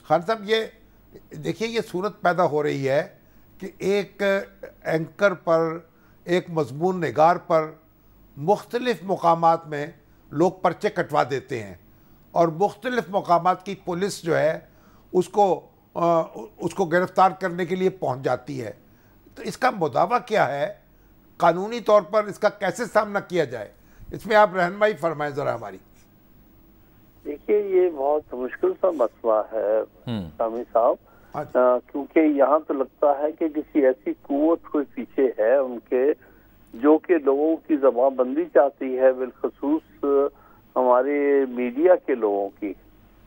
خان صاحب یہ دیکھیے یہ صورت پیدا ہو رہی ہے کہ ایک اینکر پر، ایک مضمون نگار پر مختلف مقامات میں لوگ پرچے کٹوا دیتے ہیں اور مختلف مقامات کی پولیس جو ہے اس کو گرفتار کرنے کے لیے پہنچ جاتی ہے. تو اس کا مداوع کیا ہے؟ قانونی طور پر اس کا کیسے سامنا کیا جائے؟ اس میں آپ رہنمائی فرمائیں ذرا ہماری. دیکھیے یہ بہت مشکل سا مسئلہ ہے سامی صاحب، کیونکہ یہاں تو لگتا ہے کہ کسی ایسی قوت کوئی پیچھے ہے ان کے، جو کہ لوگوں کی زبان بندی چاہتی ہے، بالخصوص ہمارے میڈیا کے لوگوں کی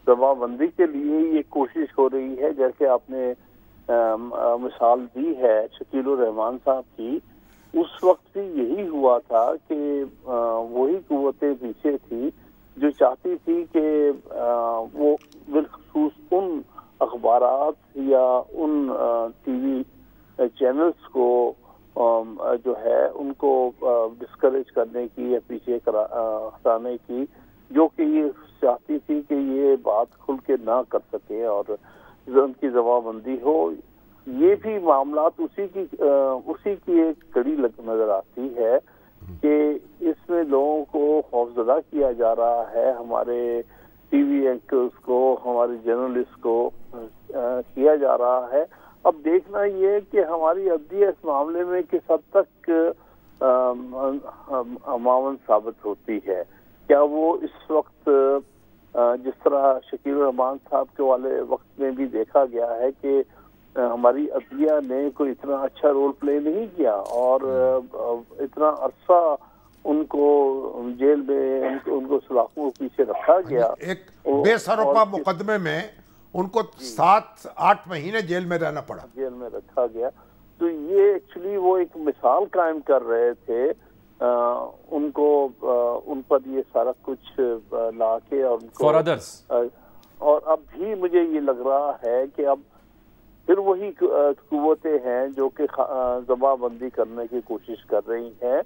زبان بندی کے لیے یہ کوشش ہو رہی ہے. جیسے آپ نے مثال دی ہے شکیل الرحمان صاحب کی، اس وقت بھی یہی ہوا تھا کہ وہی قوتیں پیچھے تھی جو چاہتی تھی کہ وہ بالخصوص ان اخبارات یا ان ٹی وی چینلز کو جو ہے ان کو ڈسکریج کرنے کی یا پیچھے ہٹانے کی، جو کہ یہ چاہتی تھی کہ یہ بات کھل کے نہ کر سکے اور ان کی زبان بندی ہو. یہ بھی معاملات اسی کی ایک کڑی نظر آتی ہے کہ اس میں لوگوں کو خوفزدہ کیا جا رہا ہے، ہمارے ٹی وی اینکرز کو، ہمارے جرنلسٹ کو کیا جا رہا ہے. اب دیکھنا یہ کہ ہماری عدلیہ اس معاملے میں کس حد تک معاون ثابت ہوتی ہے. کیا وہ اس وقت جس طرح شکیل الرحمان صاحب کے والے وقت میں بھی دیکھا گیا ہے کہ ہماری عدلیہ نے کوئی اتنا اچھا رول پلے نہیں کیا اور اتنا عرصہ ان کو جیل میں ان کو سلاخوں کے پیچھے رکھا گیا. ایک بے سروپا مقدمے میں ان کو 7-8 مہینے جیل میں رہنا پڑا، جیل میں رکھا گیا. تو یہ ایکچولی وہ ایک مثال قائم کر رہے تھے ان کو، ان پر یہ سارا کچھ لا کے اور ان کو اور اب بھی مجھے یہ لگ رہا ہے کہ اب پھر وہی قوتیں ہیں جو کہ زبان بندی کرنے کی کوشش کر رہی ہیں.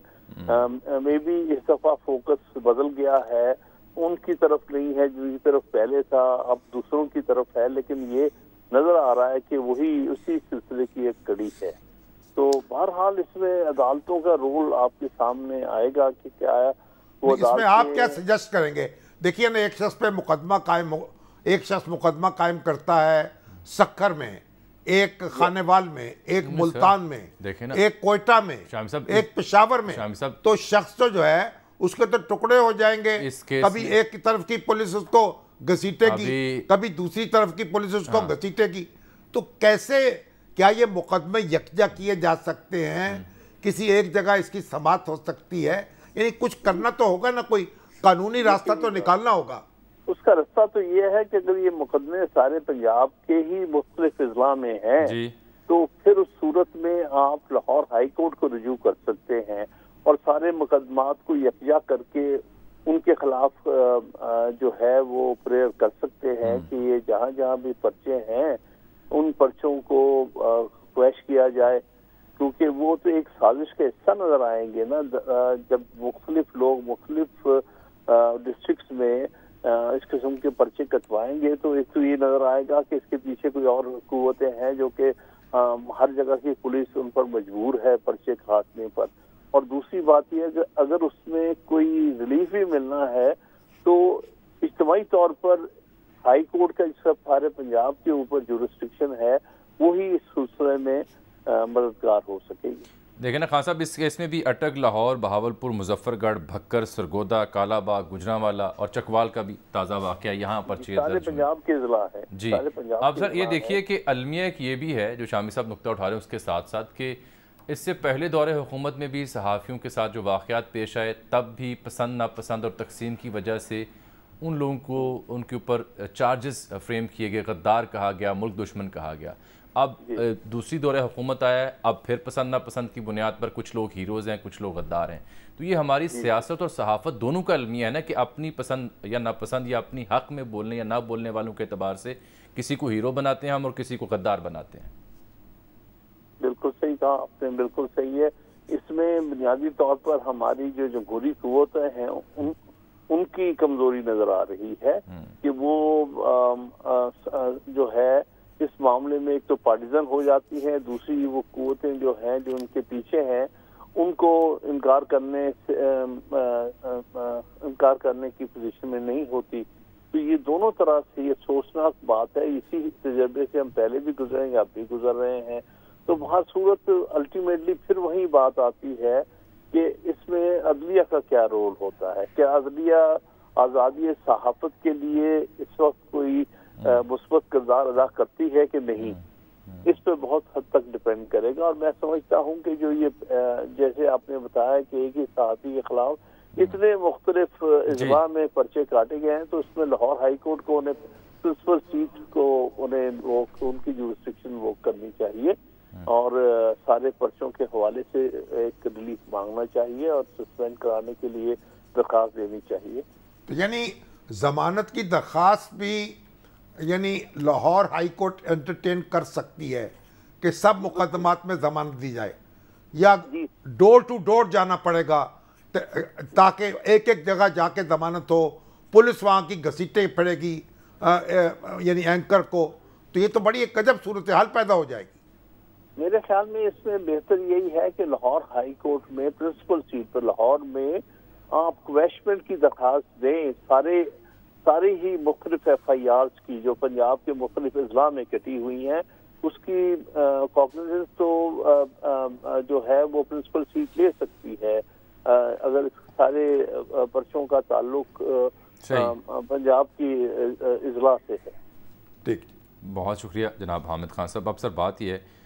مے بی اس دفعہ فوکس بدل گیا ہے، ان کی طرف نہیں ہے جو کی طرف پہلے تھا، اب دوسروں کی طرف ہے. لیکن یہ نظر آ رہا ہے کہ وہی اسی سلسلے کی ایک کڑی ہے. تو بہرحال اس میں عدالتوں کا رول آپ کے سامنے آئے گا کہ کیا ہے وہ. اس میں آپ کیا سجیسٹ کریں گے؟ دیکھیے نا، ایک شخص مقدمہ قائم کرتا ہے سکھر میں، ایک خانیوال میں، ایک ملتان میں، ایک کوئٹہ میں، ایک پشاور میں، تو شخص جو ہے اس کے تو ٹکڑے ہو جائیں گے. کبھی ایک طرف کی پولیس اس کو گھسیٹے گی، کبھی دوسری طرف کی پولیس اس کو گھسیٹے گی. تو کیسے، کیا یہ مقدمے یکجا کیے جا سکتے ہیں؟ کسی ایک جگہ اس کی سماعت ہو سکتی ہے؟ یعنی کچھ کرنا تو ہوگا نا، کوئی قانونی راستہ تو نکالنا ہوگا. اس کا راستہ تو یہ ہے کہ اگر یہ مقدمے سارے پنجاب کے ہی مختلف اضلاع میں ہیں تو پھر اس صورت میں آپ لاہور ہائی کورٹ کو رجوع کر سکتے ہیں اور سارے مقدمات کو یکجا کر کے ان کے خلاف جو ہے وہ پریئر کر سکتے ہیں کہ یہ جہاں جہاں بھی پرچے ہیں ان پرچوں کو کویش کیا جائے. کیونکہ وہ تو ایک سازش کا حصہ نظر آئیں گے نا. جب مختلف لوگ مختلف ڈسٹرکٹس میں اس قسم کے پرچے کٹوائیں گے تو ایک تو یہ نظر آئے گا کہ اس کے پیچھے کوئی اور قوتیں ہیں جو کہ ہر جگہ کی پولیس ان پر مجبور ہے پرچے کاٹنے پر. اور دوسری بات یہ ہے کہ اگر اس میں کوئی ریلیف بھی ملنا ہے تو اجتماعی طور پر ہائی کورٹ کا جس سارے پنجاب کے اوپر جورسڈکشن ہے وہی اس سلسلے میں مددگار ہو سکے گی. دیکھیں نا خان صاحب، اس کیس میں بھی اٹک، لاہور، بہاولپور، مظفر گڑھ، بھکر، سرگودا، کالا باغ، گجرانوالا اور چکوال کا بھی تازہ واقعہ یہاں پر سارے پنجاب کے اضلاع ہے. جی اب سر یہ دیکھیے کہ المیہ ایک یہ بھی ہے جو شامی صاحب نقطہ اٹھا رہے ہیں اس کے ساتھ ساتھ کہ اس سے پہلے دور حکومت میں بھی صحافیوں کے ساتھ جو واقعات پیش آئے تب بھی پسند ناپسند اور تقسیم کی وجہ سے ان لوگوں کو ان کے اوپر چارجز فریم کیے گئے، غدار کہا گیا، ملک دشمن کہا گیا. اب دوسری دور حکومت آیا ہے، اب پھر پسند ناپسند کی بنیاد پر کچھ لوگ ہیروز ہیں، کچھ لوگ غدار ہیں. تو یہ ہماری سیاست اور صحافت دونوں کا المیہ ہے نا کہ اپنی پسند یا ناپسند یا اپنی حق میں بولنے یا نہ بولنے والوں کے اعتبار سے کسی کو ہیرو بناتے ہیں ہم اور کسی کو غدار بناتے ہیں. بالکل صحیح کہا آپ نے، بالکل صحیح ہے. اس میں بنیادی طور پر ہماری جو جمہوری قوتیں ہیں ان کی کمزوری نظر آ رہی ہے کہ وہ جو ہے اس معاملے میں ایک تو پارٹیزن ہو جاتی ہیں، دوسری وہ قوتیں جو ہیں جو ان کے پیچھے ہیں ان کو انکار کرنے کی پوزیشن میں نہیں ہوتی. تو یہ دونوں طرح سے یہ افسوسناک بات ہے. اسی تجربے سے ہم پہلے بھی گزرے ہیں، اب بھی گزر رہے ہیں. تو وہاں صورت الٹیمیٹلی پھر وہی بات آتی ہے کہ اس میں عدلیہ کا کیا رول ہوتا ہے. کیا عدلیہ آزادی صحافت کے لیے اس وقت کوئی مثبت کردار ادا کرتی ہے کہ نہیں؟ اس پہ بہت حد تک ڈپینڈ کرے گا. اور میں سمجھتا ہوں کہ جو یہ جیسے آپ نے بتایا کہ ایک ہی صحافی کے خلاف اتنے مختلف اضلاع میں پرچے کاٹے گئے ہیں، تو اس میں لاہور ہائی کورٹ کو انہیں پرنسپل سیٹ کو ان کی جورسڈکشن وہ کرنی چاہیے اور سارے پرچوں کے حوالے سے ایک ریلیف مانگنا چاہیے اور سسپینڈ کرانے کے لیے درخواست دینی چاہیے. یعنی ضمانت کی درخواست بھی یعنی لاہور ہائی کورٹ انٹرٹین کر سکتی ہے کہ سب مقدمات میں ضمانت دی جائے، یا ڈور ٹو ڈور جانا پڑے گا تاکہ ایک ایک جگہ جا کے ضمانت ہو، پولیس وہاں کی گھسیٹیں پڑے گی یعنی اینکر کو، تو یہ تو بڑی ایک عجب صورتحال پیدا ہو جائے گی. میرے خیال میں اس میں بہتر یہی ہے کہ لاہور ہائی کورٹ میں پرنسپل سیٹ پر لاہور میں آپ کویشمنٹ کی درخواست دیں. ساری ہی مختلف ایف آئی آرز کی جو پنجاب کے مختلف اضلاع میں کٹی ہوئی ہیں اس کی کوگنیزنس تو جو ہے وہ پرنسپل سیٹ لے سکتی ہے اگر سارے پرچوں کا تعلق پنجاب کی اضلاع سے ہے. ٹھیک، بہت شکریہ جناب حامد خان صاحب. اب سر بات یہ ہے